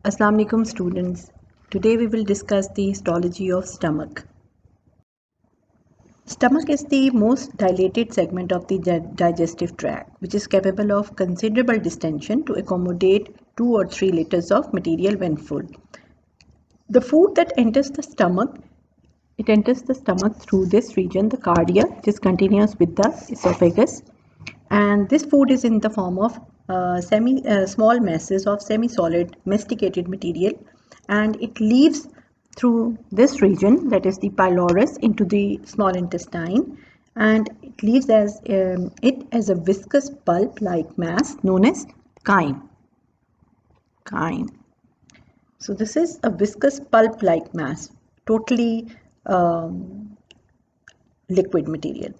Assalamu alaikum students. Today we will discuss the histology of stomach. Stomach is the most dilated segment of the digestive tract, which is capable of considerable distension to accommodate 2 or 3 liters of material when full. The food that enters the stomach, it enters the stomach through this region, the cardia, which is continuous with the esophagus, and this food is in the form of small masses of semi-solid masticated material, and it leaves through this region, that is the pylorus, into the small intestine, and it leaves it as a viscous pulp like mass known as chyme. So this is a viscous pulp like mass, totally liquid material.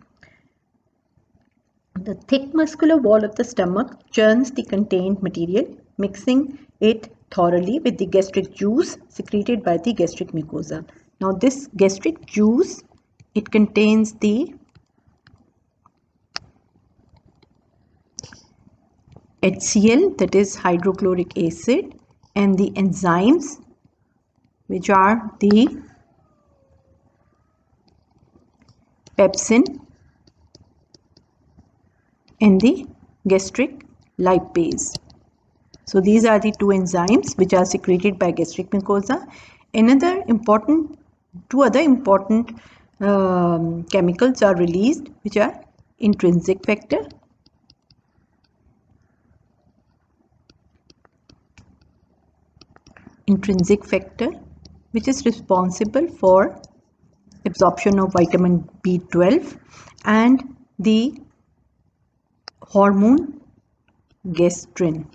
The thick muscular wall of the stomach churns the contained material, mixing it thoroughly with the gastric juice secreted by the gastric mucosa. Now this gastric juice, it contains the HCl, that is hydrochloric acid, and the enzymes, which are the pepsin and the gastric lipase. So these are the two enzymes which are secreted by gastric mucosa. Two other important chemicals are released, which are intrinsic factor which is responsible for absorption of vitamin B12, and the hormone gastrin.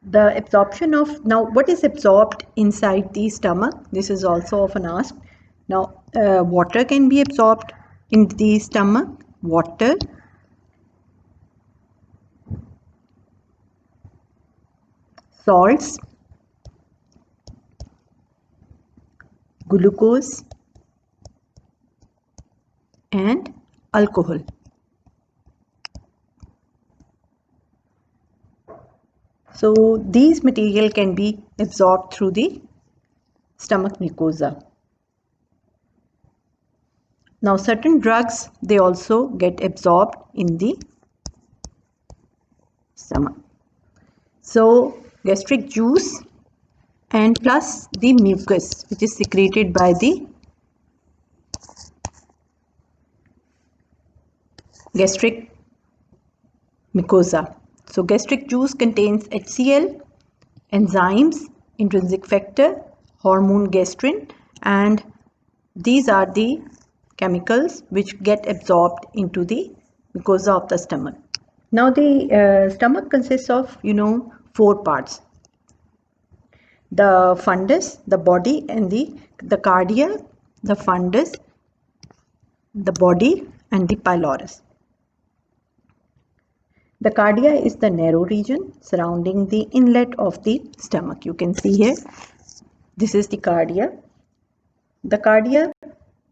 The absorption of, now what is absorbed inside the stomach? This is also often asked. Now water can be absorbed in the stomach, water, salts, glucose, and alcohol. So these material can be absorbed through the stomach mucosa. Now certain drugs, they also get absorbed in the stomach. So gastric juice and plus the mucus, which is secreted by the gastric mucosa. So gastric juice contains HCl, enzymes, intrinsic factor, hormone gastrin, and these are the chemicals which get absorbed into the mucosa of the stomach. Now the stomach consists of 4 parts: the fundus, the body, and the cardia, the fundus, the body, and the pylorus. The cardia is the narrow region surrounding the inlet of the stomach. You can see here, this is the cardia.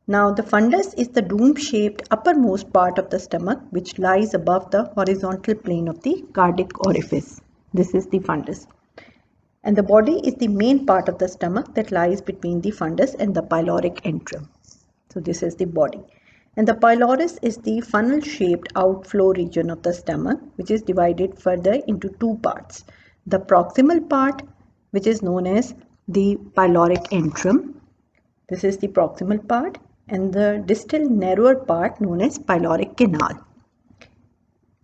Now the fundus is the dome-shaped uppermost part of the stomach, which lies above the horizontal plane of the cardiac orifice. This is the fundus. And the body is the main part of the stomach that lies between the fundus and the pyloric antrum. So this is the body. And the pylorus is the funnel-shaped outflow region of the stomach, which is divided further into 2 parts. The proximal part, which is known as the pyloric antrum. This is the proximal part, and the distal narrower part known as pyloric canal.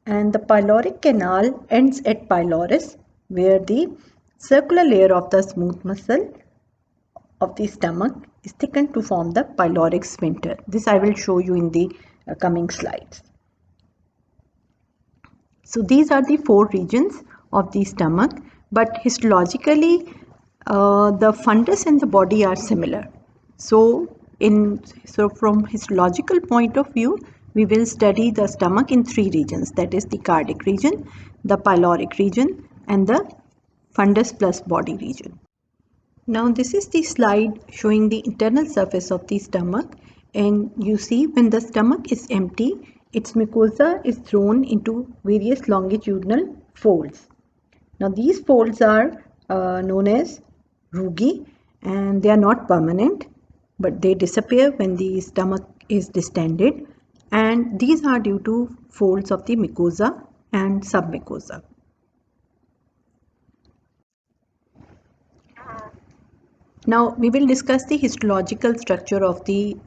And the pyloric canal ends at pylorus, where the circular layer of the smooth muscle of the stomach is thickened to form the pyloric sphincter. This I will show you in the coming slides. So these are the 4 regions of the stomach, but histologically the fundus and the body are similar. So from histological point of view, we will study the stomach in 3 regions, that is the cardiac region, the pyloric region, and the fundus plus body region. Now this is the slide showing the internal surface of the stomach, and you see when the stomach is empty, its mucosa is thrown into various longitudinal folds. Now these folds are known as rugae, and they are not permanent, but they disappear when the stomach is distended, and these are due to folds of the mucosa and submucosa. Now we will discuss the histological structure of the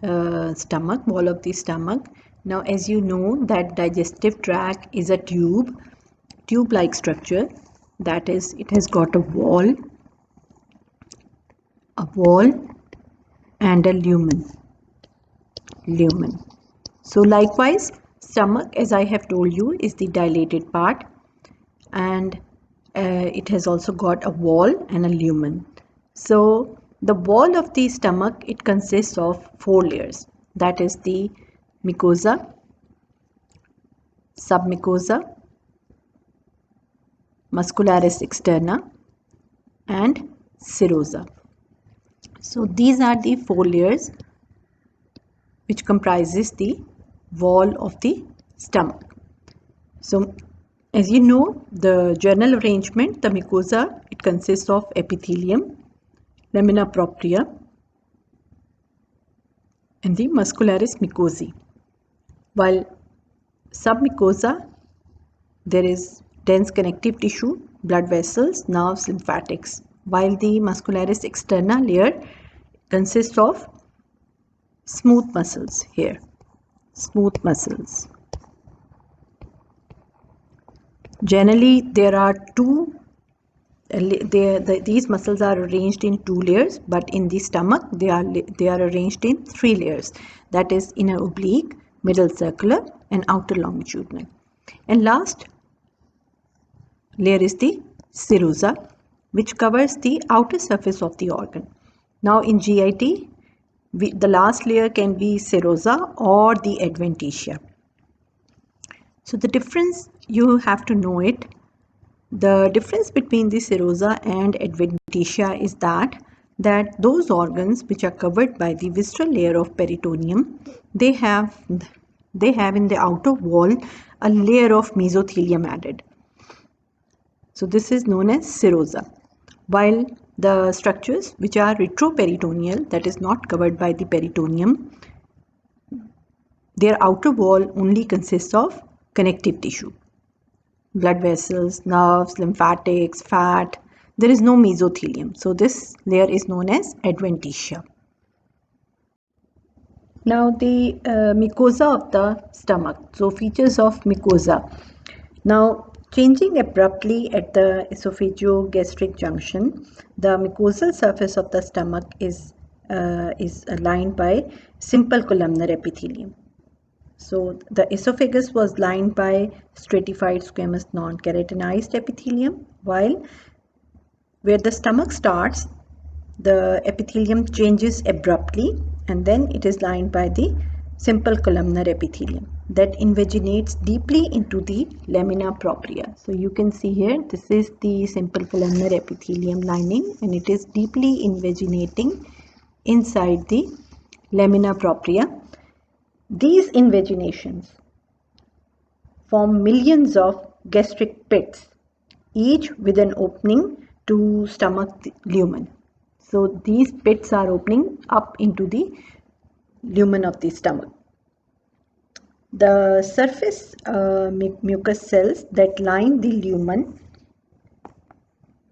stomach, wall of the stomach. Now as you know that digestive tract is a tube-like structure, that is, it has got a wall and a lumen. So likewise, stomach, as I have told you, is the dilated part, and it has also got a wall and a lumen. So the wall of the stomach, it consists of 4 layers, that is the mucosa, submucosa, muscularis externa, and serosa. So these are the 4 layers which comprises the wall of the stomach. So as you know, the general arrangement, the mucosa, it consists of epithelium, lamina propria, and the muscularis mucosae. While submucosa, there is dense connective tissue, blood vessels, nerves, lymphatics, while the muscularis externa layer consists of smooth muscles here, smooth muscles. Generally, there are these muscles are arranged in 2 layers, but in the stomach they are arranged in 3 layers, that is inner oblique, middle circular, and outer longitudinal. And last layer is the serosa, which covers the outer surface of the organ. Now in GIT, the last layer can be serosa or the adventitia. So the difference, you have to know it. The difference between the serosa and adventitia is that those organs which are covered by the visceral layer of peritoneum, they have in the outer wall a layer of mesothelium added. So this is known as serosa. While the structures which are retroperitoneal, that is not covered by the peritoneum, their outer wall only consists of connective tissue, blood vessels, nerves, lymphatics, fat. There is no mesothelium. So this layer is known as adventitia. Now the mucosa of the stomach. So features of mucosa. Now changing abruptly at the esophageogastric junction, the mucosal surface of the stomach is lined by simple columnar epithelium. So the esophagus was lined by stratified squamous non-keratinized epithelium, while where the stomach starts, the epithelium changes abruptly, and then it is lined by the simple columnar epithelium that invaginates deeply into the lamina propria. So you can see here, this is the simple columnar epithelium lining, and it is deeply invaginating inside the lamina propria. These invaginations form millions of gastric pits, each with an opening to stomach lumen. So these pits are opening up into the lumen of the stomach. The surface mucous cells that line the lumen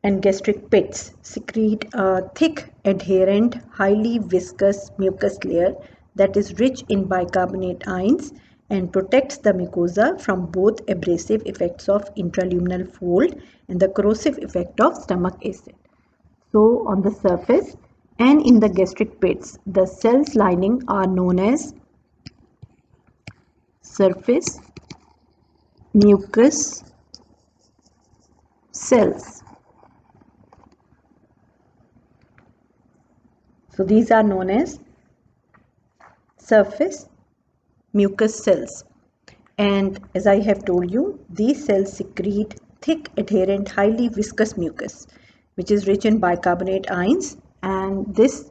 and gastric pits secrete a thick, adherent, highly viscous mucus layer that is rich in bicarbonate ions and protects the mucosa from both abrasive effects of intraluminal fold and the corrosive effect of stomach acid. So on the surface and in the gastric pits, the cells lining are known as surface mucus cells. So these are known as surface mucus cells. And as I have told you, these cells secrete thick, adherent, highly viscous mucus, which is rich in bicarbonate ions, and this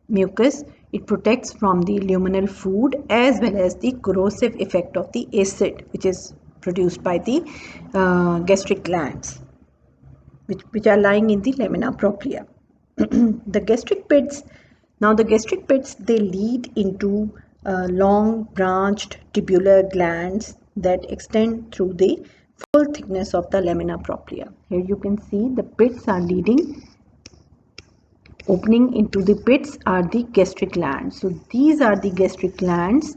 mucus It protects from the luminal food as well as the corrosive effect of the acid which is produced by the gastric glands, which are lying in the lamina propria. The gastric pits, now the gastric pits, they lead into long branched tubular glands that extend through the full thickness of the lamina propria. Here you can see the pits are leading, opening into the pits are the gastric glands. So these are the gastric glands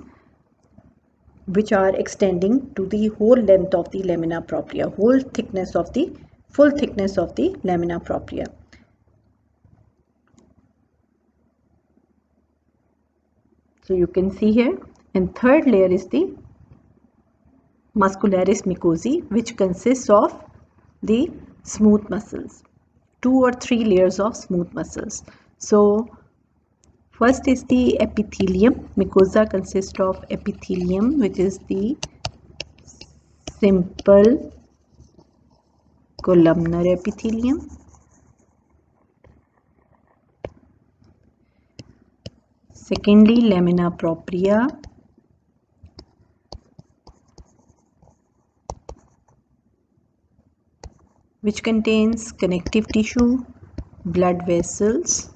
which are extending to the whole length of the lamina propria, whole thickness of the full thickness of the lamina propria. So you can see here, and third layer is the muscularis mucosae, which consists of the smooth muscles, 2 or 3 layers of smooth muscles. So first is the epithelium. Mucosa consists of epithelium, which is the simple columnar epithelium. Secondly, lamina propria. Which contains connective tissue, blood vessels,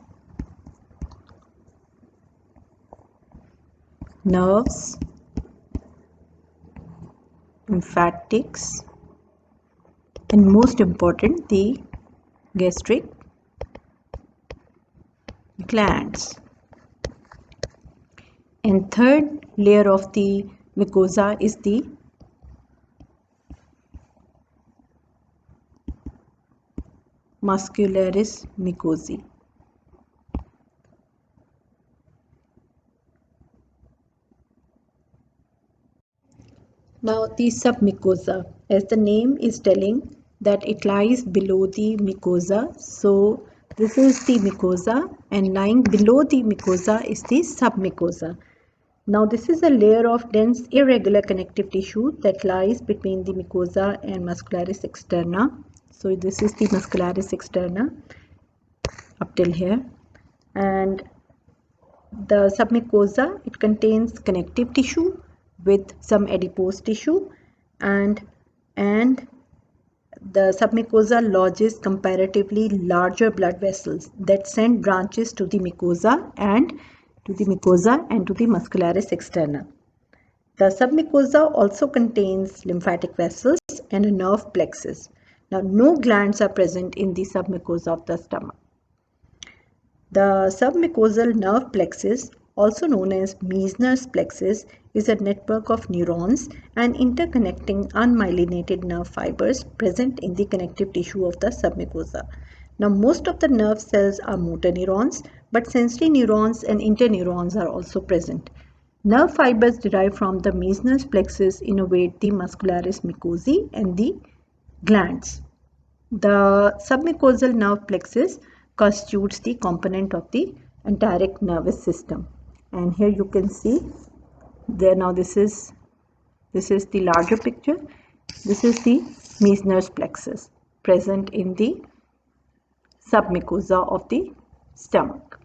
nerves, lymphatics, and most important, the gastric glands. And third layer of the mucosa is the muscularis mucosae. Now the submucosa, as the name is telling that it lies below the mucosa. So this is the mucosa, and lying below the mucosa is the submucosa. Now this is a layer of dense irregular connective tissue that lies between the mucosa and muscularis externa. So this is the muscularis externa up till here, and the submucosa, it contains connective tissue with some adipose tissue, and the submucosa lodges comparatively larger blood vessels that send branches to the mucosa and to the muscularis externa. The submucosa also contains lymphatic vessels and a nerve plexus. Now, no glands are present in the submucosa of the stomach. The submucosal nerve plexus, also known as Meissner's plexus, is a network of neurons and interconnecting unmyelinated nerve fibers present in the connective tissue of the submucosa. Now, most of the nerve cells are motor neurons, but sensory neurons and interneurons are also present. Nerve fibers derived from the Meissner's plexus innervate the muscularis mucosae and the glands. The submucosal nerve plexus constitutes the component of the enteric nervous system. And here you can see there. Now this is the larger picture. This is the Meissner's plexus present in the submucosa of the stomach.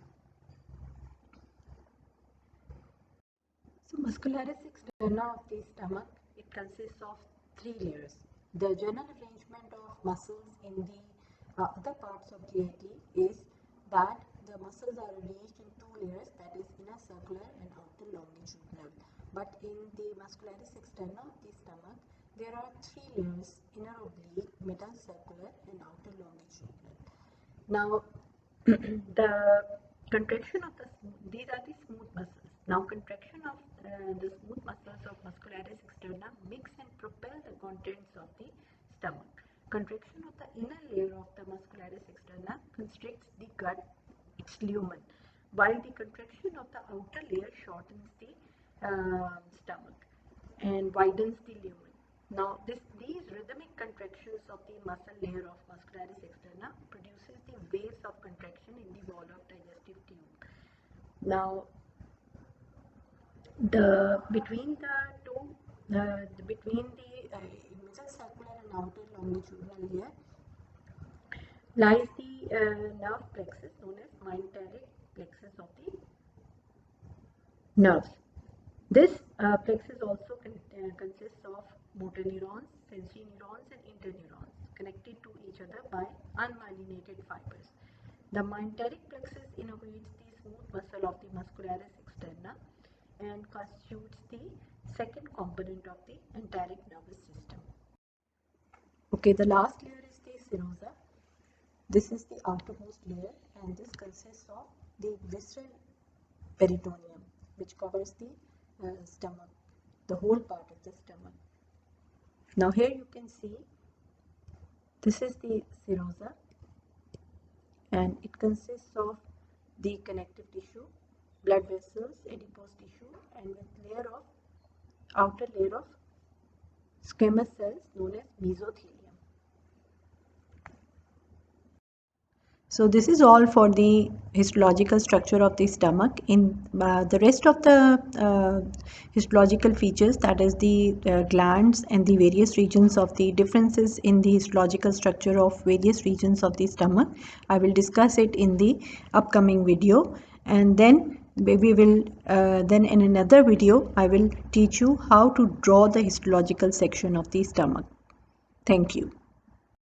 So muscularis externa of the stomach, it consists of 3 layers. The general arrangement of muscles in the other parts of GIT is that the muscles are arranged in 2 layers, that is inner circular and outer longitudinal. But in the muscularis externa of the stomach, there are 3 layers: inner oblique, middle circular and outer longitudinal. Now the contraction of these are the smooth muscles. Now contraction of the smooth muscles of muscularis externa mix and propel the contents of the stomach. Contraction of the inner layer of the muscularis externa constricts the gut, its lumen, while the contraction of the outer layer shortens the stomach and widens the lumen. Now, these rhythmic contractions of the muscle layer of muscularis externa produces the waves of contraction in the wall of digestive tube. Now, between the middle circular and outer longitudinal layer lies the nerve plexus known as myenteric plexus of the nerves. This plexus also consists of motor neurons, sensory neurons and interneurons connected to each other by unmyelinated fibers. The myenteric plexus innervates the smooth muscle of the muscularis externa and constitutes the second component of the enteric nervous system. Okay, the last layer is the serosa. This is the outermost layer and this consists of the visceral peritoneum, which covers the stomach, the whole part of the stomach. Now here you can see this is the serosa and it consists of the connective tissue, blood vessels, adipose tissue and with outer layer of squamous cells known as mesothelium. So this is all for the histological structure of the stomach. In the rest of the histological features, that is the glands and the various regions of the differences in the histological structure of various regions of the stomach, I will discuss it in the upcoming video, and then we will then in another video I will teach you how to draw the histological section of the stomach. Thank you.